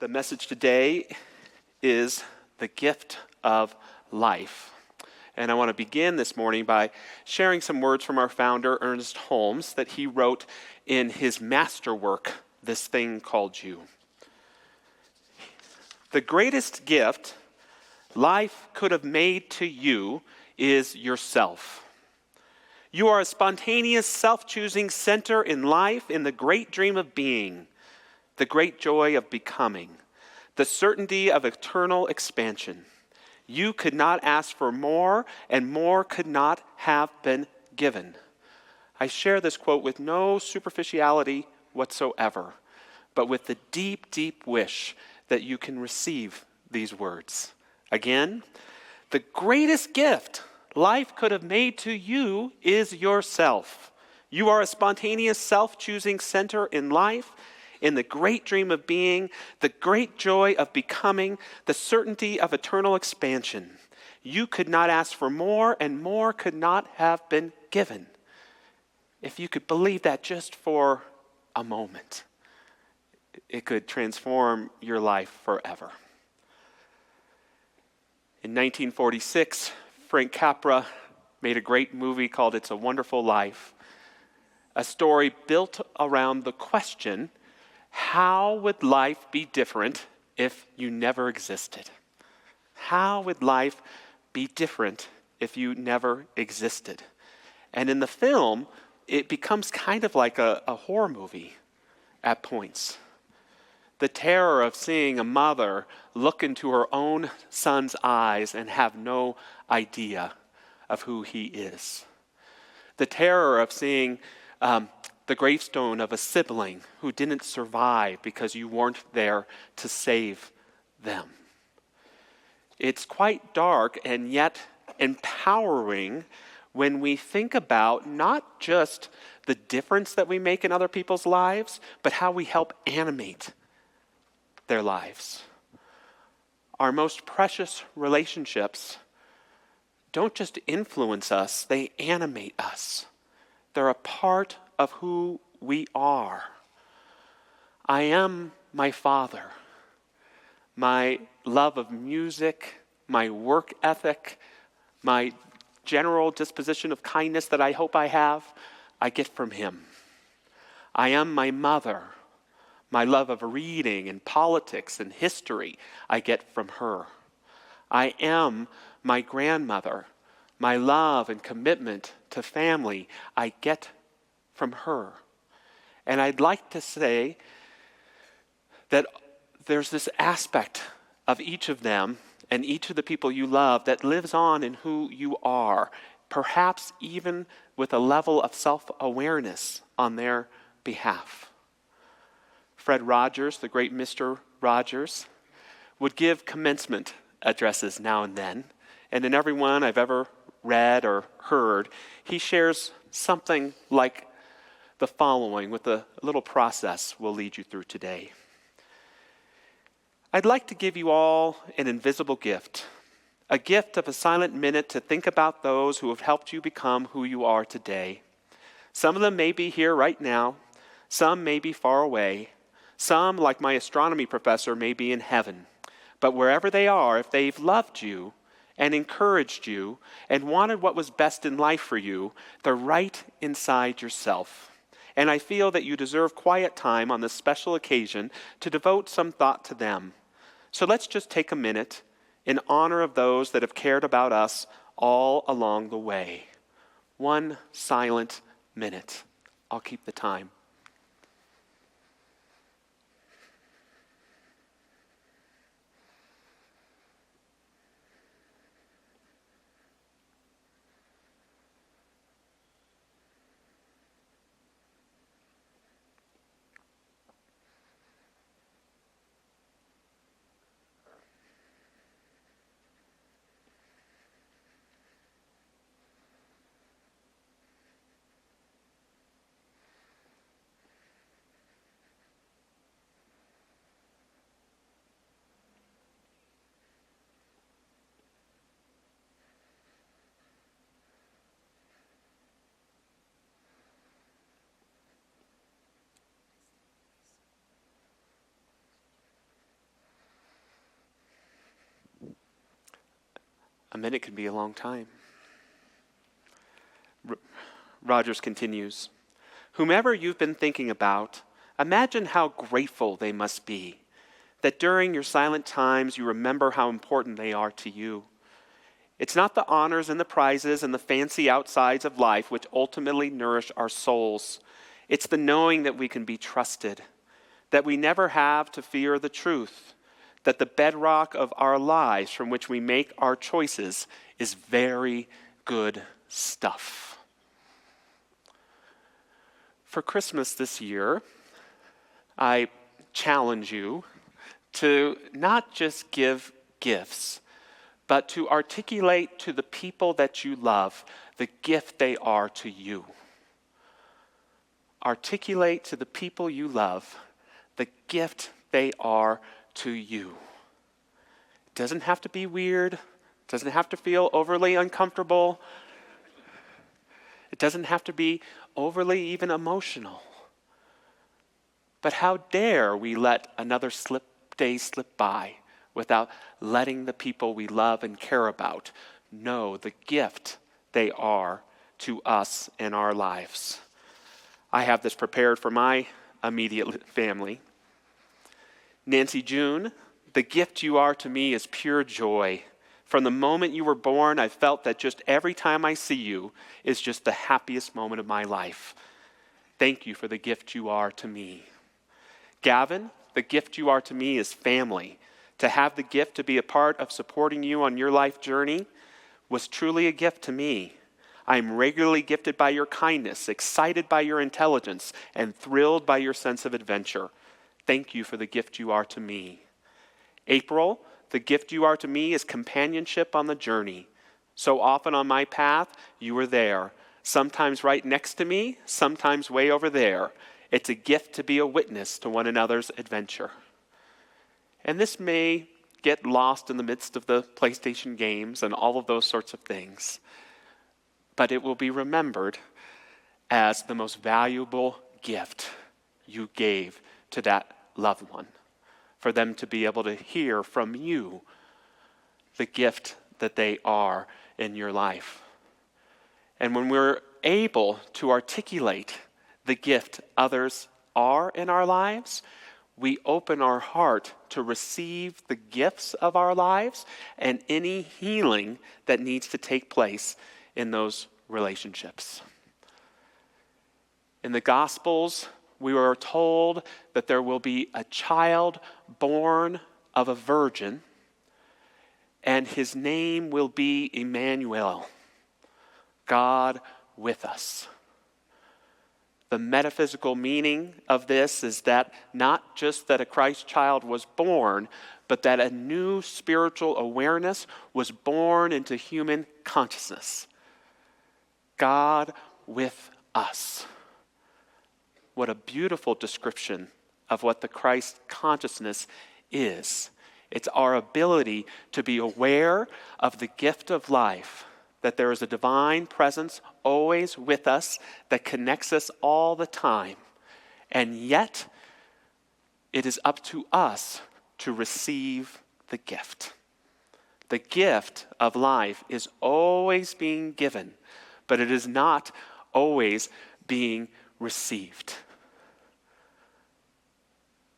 The message today is the gift of life. And I want to begin this morning by sharing some words from our founder, Ernest Holmes, that he wrote in his masterwork, This Thing Called You. The greatest gift life could have made to you is yourself. You are a spontaneous, self-choosing center in life, in the great dream of being, the great joy of becoming, the certainty of eternal expansion. You could not ask for more, and more could not have been given. I share this quote with no superficiality whatsoever, but with the deep, deep wish that you can receive these words. Again, the greatest gift life could have made to you is yourself. You are a spontaneous, self-choosing center in life, in the great dream of being, the great joy of becoming, the certainty of eternal expansion. You could not ask for more, and more could not have been given. If you could believe that just for a moment, it could transform your life forever. In 1946, Frank Capra made a great movie called It's a Wonderful Life, a story built around the question, how would life be different if you never existed? How would life be different if you never existed? And in the film, it becomes kind of like a horror movie at points. The terror of seeing a mother look into her own son's eyes and have no idea of who he is. The terror of seeing the gravestone of a sibling who didn't survive because you weren't there to save them. It's quite dark and yet empowering when we think about not just the difference that we make in other people's lives, but how we help animate their lives. Our most precious relationships don't just influence us, they animate us. They're a part of who we are. I am my father. My love of music, my work ethic, my general disposition of kindness that I hope I have, I get from him. I am my mother. My love of reading and politics and history, I get from her. I am my grandmother. My love and commitment to family, I get from her. And I'd like to say that there's this aspect of each of them and each of the people you love that lives on in who you are, perhaps even with a level of self-awareness on their behalf. Fred Rogers, the great Mr. Rogers, would give commencement addresses now and then. And in every one I've ever read or heard, he shares something like the following with a little process we'll lead you through today. I'd like to give you all an invisible gift, a gift of a silent minute to think about those who have helped you become who you are today. Some of them may be here right now. Some may be far away. Some, like my astronomy professor, may be in heaven. But wherever they are, if they've loved you and encouraged you and wanted what was best in life for you, they're right inside yourself. And I feel that you deserve quiet time on this special occasion to devote some thought to them. So let's just take a minute in honor of those that have cared about us all along the way. One silent minute. I'll keep the time. A minute can be a long time. Rogers continues, whomever you've been thinking about, imagine how grateful they must be that during your silent times you remember how important they are to you. It's not the honors and the prizes and the fancy outsides of life which ultimately nourish our souls. It's the knowing that we can be trusted, that we never have to fear the truth, that the bedrock of our lives from which we make our choices is very good stuff. For Christmas this year, I challenge you to not just give gifts, but to articulate to the people that you love the gift they are to you. Articulate to the people you love the gift they are to you. It doesn't have to be weird. It doesn't have to feel overly uncomfortable. It doesn't have to be overly even emotional. But how dare we let another day slip by without letting the people we love and care about know the gift they are to us in our lives. I have this prepared for my immediate family. Nancy June, the gift you are to me is pure joy. From the moment you were born, I felt that just every time I see you is just the happiest moment of my life. Thank you for the gift you are to me. Gavin, the gift you are to me is family. To have the gift to be a part of supporting you on your life journey was truly a gift to me. I am regularly gifted by your kindness, excited by your intelligence, and thrilled by your sense of adventure. Thank you for the gift you are to me. April, the gift you are to me is companionship on the journey. So often on my path, you were there, sometimes right next to me, sometimes way over there. It's a gift to be a witness to one another's adventure. And this may get lost in the midst of the PlayStation games and all of those sorts of things, but it will be remembered as the most valuable gift you gave to that loved one, for them to be able to hear from you the gift that they are in your life. And when we're able to articulate the gift others are in our lives, we open our heart to receive the gifts of our lives and any healing that needs to take place in those relationships. In the Gospels, we are told that there will be a child born of a virgin, and his name will be Emmanuel, God with us. The metaphysical meaning of this is that not just that a Christ child was born, but that a new spiritual awareness was born into human consciousness. God with us. What a beautiful description of what the Christ consciousness is. It's our ability to be aware of the gift of life, that there is a divine presence always with us that connects us all the time. And yet, it is up to us to receive the gift. The gift of life is always being given, but it is not always being received.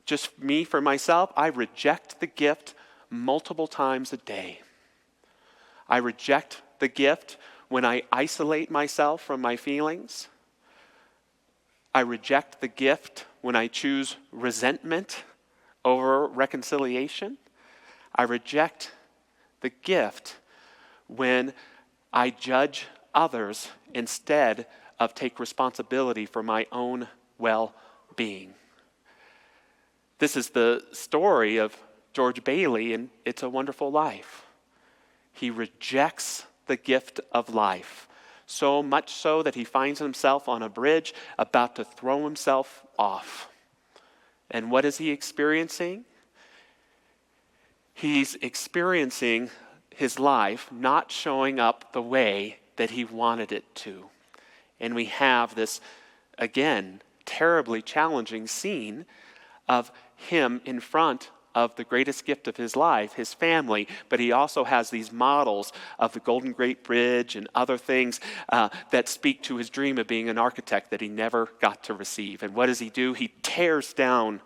Just me, for myself, I reject the gift multiple times a day. I reject the gift when I isolate myself from my feelings. I reject the gift when I choose resentment over reconciliation. I reject the gift when I judge others instead of take responsibility for my own well-being. This is the story of George Bailey in It's a Wonderful Life. He rejects the gift of life, so much so that he finds himself on a bridge about to throw himself off. And what is he experiencing? He's experiencing his life not showing up the way that he wanted it to. And we have this, again, terribly challenging scene of him in front of the greatest gift of his life, his family, but he also has these models of the Golden Gate Bridge and other things that speak to his dream of being an architect that he never got to receive. And what does he do? He tears down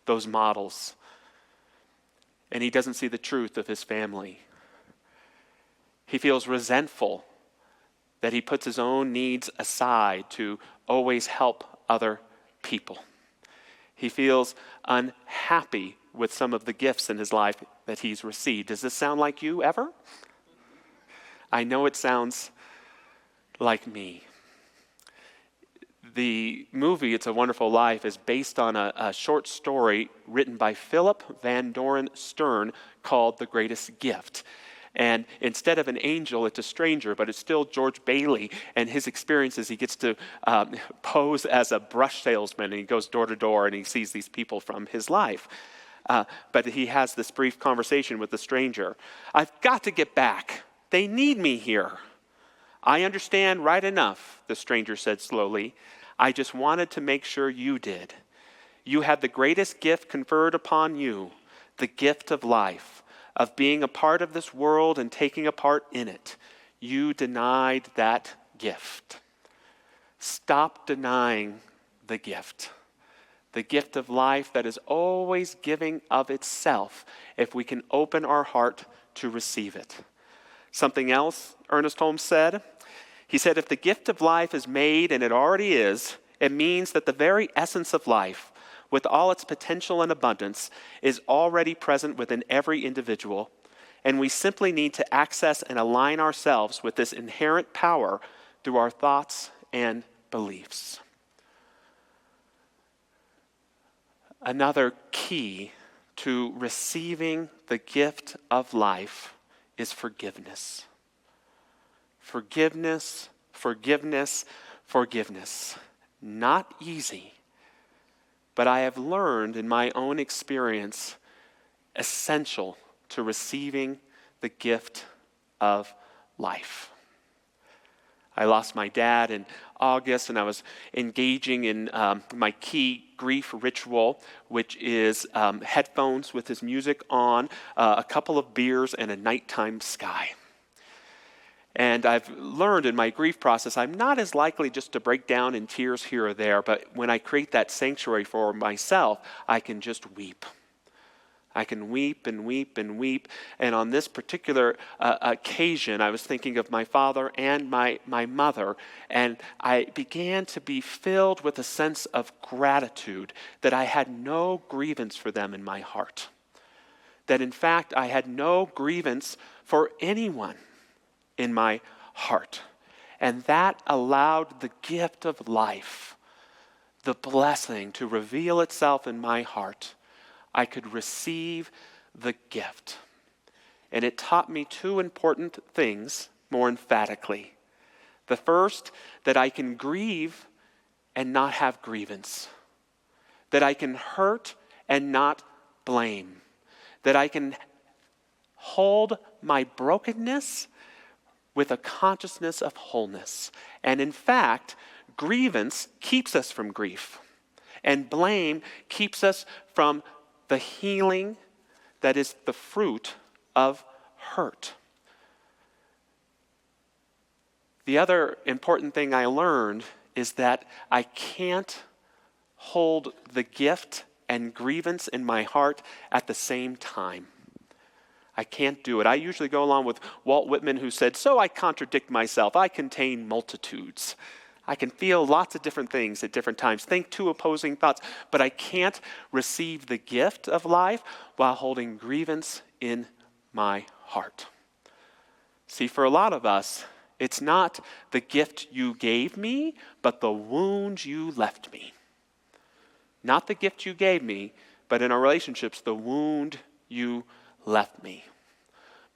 those models, and he doesn't see the truth of his family. He feels resentful that he puts his own needs aside to always help other people. He feels unhappy with some of the gifts in his life that he's received. Does this sound like you ever? I know it sounds like me. The movie It's a Wonderful Life is based on a short story written by Philip Van Doren Stern called The Greatest Gift. And instead of an angel, it's a stranger, but it's still George Bailey and his experiences. He gets to pose as a brush salesman, and he goes door to door, and he sees these people from his life. But he has this brief conversation with the stranger. I've got to get back. They need me here. I understand right enough, the stranger said slowly. I just wanted to make sure you did. You had the greatest gift conferred upon you, the gift of life, of being a part of this world and taking a part in it. You denied that gift. Stop denying the gift of life that is always giving of itself if we can open our heart to receive it. Something else Ernest Holmes said, he said, if the gift of life is made, and it already is, it means that the very essence of life, with all its potential and abundance, is already present within every individual, and we simply need to access and align ourselves with this inherent power through our thoughts and beliefs. Another key to receiving the gift of life is forgiveness. Forgiveness, forgiveness, forgiveness. Not easy. But I have learned in my own experience, essential to receiving the gift of life. I lost my dad in August, and I was engaging in my key grief ritual, which is headphones with his music on, a couple of beers, and a nighttime sky. And I've learned in my grief process, I'm not as likely just to break down in tears here or there, but when I create that sanctuary for myself, I can just weep. I can weep and weep and weep. And on this particular occasion, I was thinking of my father and my mother, and I began to be filled with a sense of gratitude that I had no grievance for them in my heart. That in fact, I had no grievance for anyone in my heart. And that allowed the gift of life, the blessing, to reveal itself in my heart. I could receive the gift. And it taught me two important things more emphatically. The first, that I can grieve and not have grievance. That I can hurt and not blame. That I can hold my brokenness with a consciousness of wholeness. And in fact, grievance keeps us from grief. And blame keeps us from the healing that is the fruit of hurt. The other important thing I learned is that I can't hold the gift and grievance in my heart at the same time. I can't do it. I usually go along with Walt Whitman, who said, so I contradict myself. I contain multitudes. I can feel lots of different things at different times, think two opposing thoughts, but I can't receive the gift of life while holding grievance in my heart. See, for a lot of us, it's not the gift you gave me, but the wound you left me. Not the gift you gave me, but in our relationships, the wound you left me.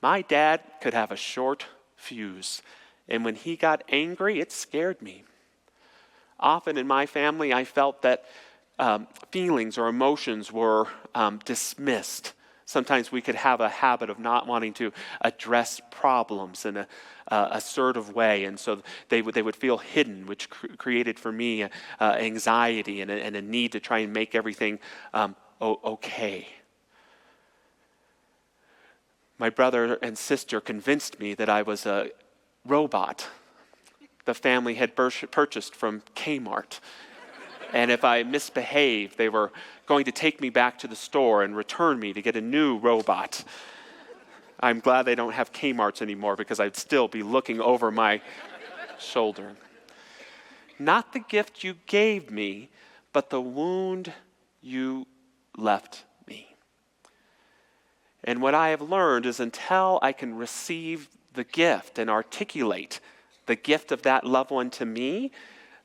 My dad could have a short fuse, and when he got angry, it scared me. Often in my family, I felt that feelings or emotions were dismissed. Sometimes we could have a habit of not wanting to address problems in an assertive way, and so they would feel hidden, which created for me anxiety and a need to try and make everything okay. My brother and sister convinced me that I was a robot the family had purchased from Kmart. And if I misbehaved, they were going to take me back to the store and return me to get a new robot. I'm glad they don't have Kmarts anymore because I'd still be looking over my shoulder. Not the gift you gave me, but the wound you left me. And what I have learned is until I can receive the gift and articulate the gift of that loved one to me,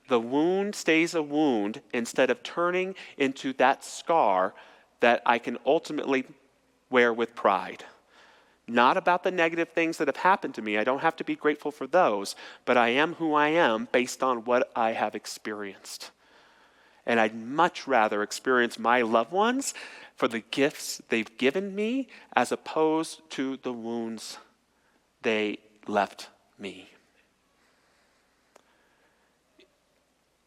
the wound stays a wound instead of turning into that scar that I can ultimately wear with pride. Not about the negative things that have happened to me. I don't have to be grateful for those, but I am who I am based on what I have experienced. And I'd much rather experience my loved ones for the gifts they've given me as opposed to the wounds they left me.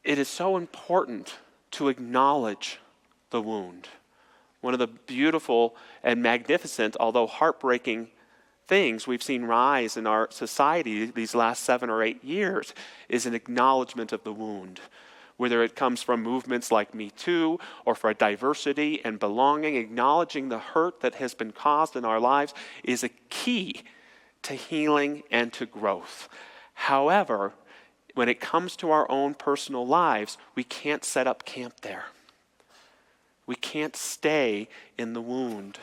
It is so important to acknowledge the wound. One of the beautiful and magnificent, although heartbreaking things we've seen rise in our society these last 7 or 8 years is an acknowledgement of the wound. Whether it comes from movements like Me Too or for diversity and belonging, acknowledging the hurt that has been caused in our lives is a key to healing and to growth. However, when it comes to our own personal lives, we can't set up camp there. We can't stay in the wound.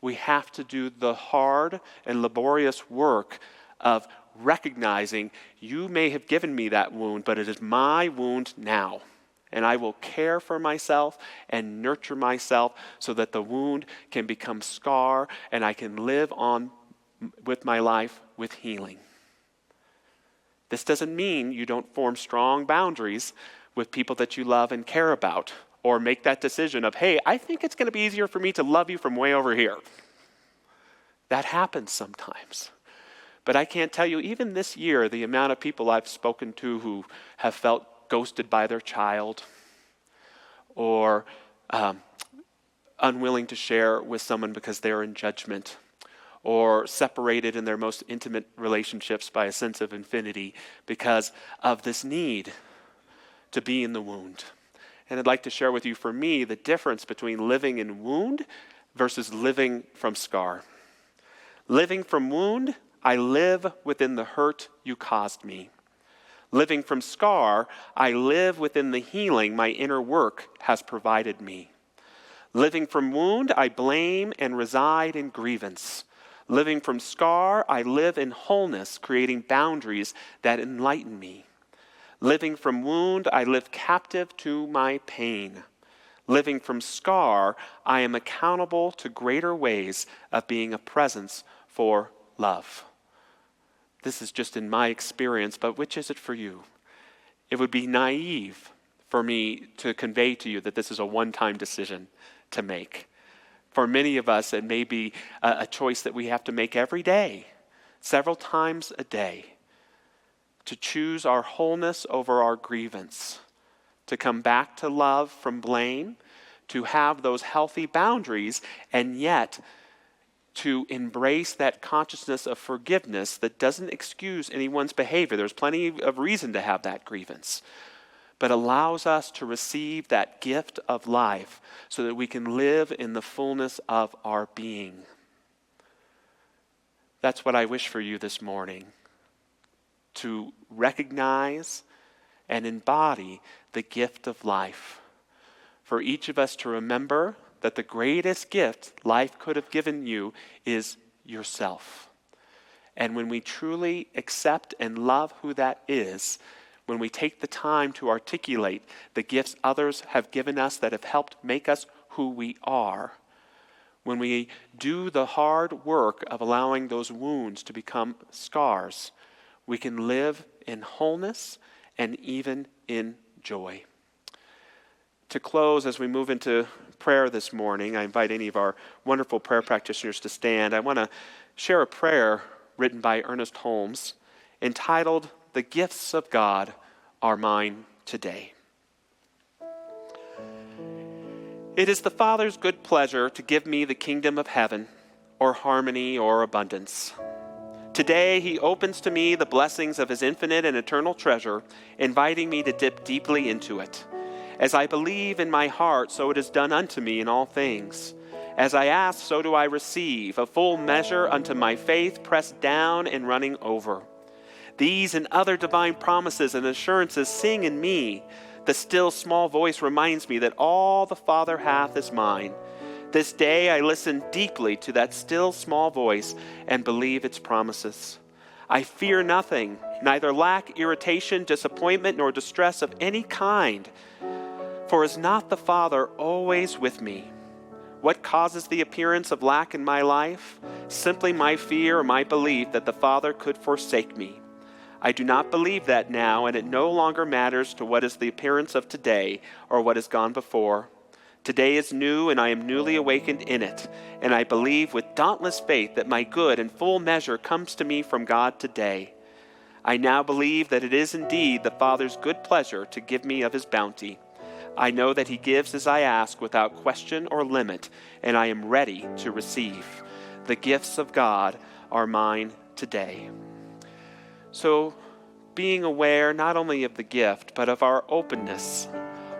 We have to do the hard and laborious work of recognizing you may have given me that wound, but it is my wound now. And I will care for myself and nurture myself so that the wound can become scar and I can live on with my life with healing. This doesn't mean you don't form strong boundaries with people that you love and care about, or make that decision of, hey, I think it's going to be easier for me to love you from way over here. That happens sometimes. But I can't tell you, even this year, the amount of people I've spoken to who have felt ghosted by their child, or unwilling to share with someone because they're in judgment, or separated in their most intimate relationships by a sense of infinity because of this need to be in the wound. And I'd like to share with you, for me, the difference between living in wound versus living from scar. Living from wound, I live within the hurt you caused me. Living from scar, I live within the healing my inner work has provided me. Living from wound, I blame and reside in grievance. Living from scar, I live in wholeness, creating boundaries that enlighten me. Living from wound, I live captive to my pain. Living from scar, I am accountable to greater ways of being a presence for love. This is just in my experience, but which is it for you? It would be naive for me to convey to you that this is a one-time decision to make. For many of us, it may be a choice that we have to make every day, several times a day, to choose our wholeness over our grievance, to come back to love from blame, to have those healthy boundaries, and yet to embrace that consciousness of forgiveness that doesn't excuse anyone's behavior. There's plenty of reason to have that grievance, but allows us to receive that gift of life so that we can live in the fullness of our being. That's what I wish for you this morning, to recognize and embody the gift of life. For each of us to remember that the greatest gift life could have given you is yourself. And when we truly accept and love who that is, when we take the time to articulate the gifts others have given us that have helped make us who we are, when we do the hard work of allowing those wounds to become scars, we can live in wholeness and even in joy. To close, as we move into prayer this morning, I invite any of our wonderful prayer practitioners to stand. I want to share a prayer written by Ernest Holmes entitled, "The Gifts of God Are Mine Today." It is the Father's good pleasure to give me the kingdom of heaven, or harmony or abundance. Today, he opens to me the blessings of his infinite and eternal treasure, inviting me to dip deeply into it. As I believe in my heart, so it is done unto me in all things. As I ask, so do I receive, a full measure unto my faith, pressed down and running over. These and other divine promises and assurances sing in me. The still small voice reminds me that all the Father hath is mine. This day I listen deeply to that still small voice and believe its promises. I fear nothing, neither lack irritation, disappointment, nor distress of any kind. For is not the Father always with me? What causes the appearance of lack in my life? Simply my fear or my belief that the Father could forsake me. I do not believe that now, and it no longer matters to what is the appearance of today or what has gone before. Today is new, and I am newly awakened in it, and I believe with dauntless faith that my good and full measure comes to me from God today. I now believe that it is indeed the Father's good pleasure to give me of his bounty. I know that he gives as I ask without question or limit, and I am ready to receive. The gifts of God are mine today. So, being aware not only of the gift, but of our openness,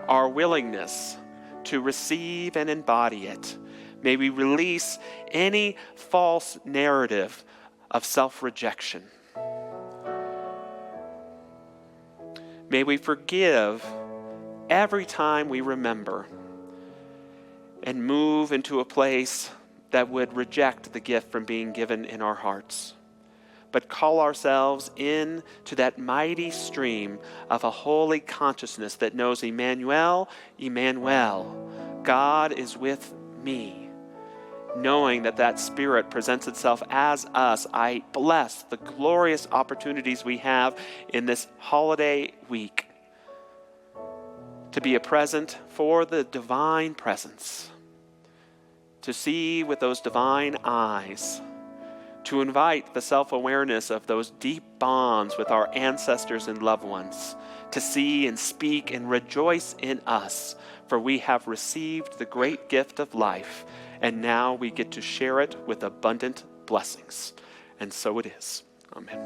our willingness to receive and embody it, may we release any false narrative of self-rejection. May we forgive every time we remember and move into a place that would reject the gift from being given in our hearts, but call ourselves in to that mighty stream of a holy consciousness that knows Emmanuel, Emmanuel, God is with me. Knowing that that Spirit presents itself as us, I bless the glorious opportunities we have in this holiday week to be a present for the divine presence, to see with those divine eyes, to invite the self-awareness of those deep bonds with our ancestors and loved ones, to see and speak and rejoice in us, for we have received the great gift of life, and now we get to share it with abundant blessings. And so it is. Amen.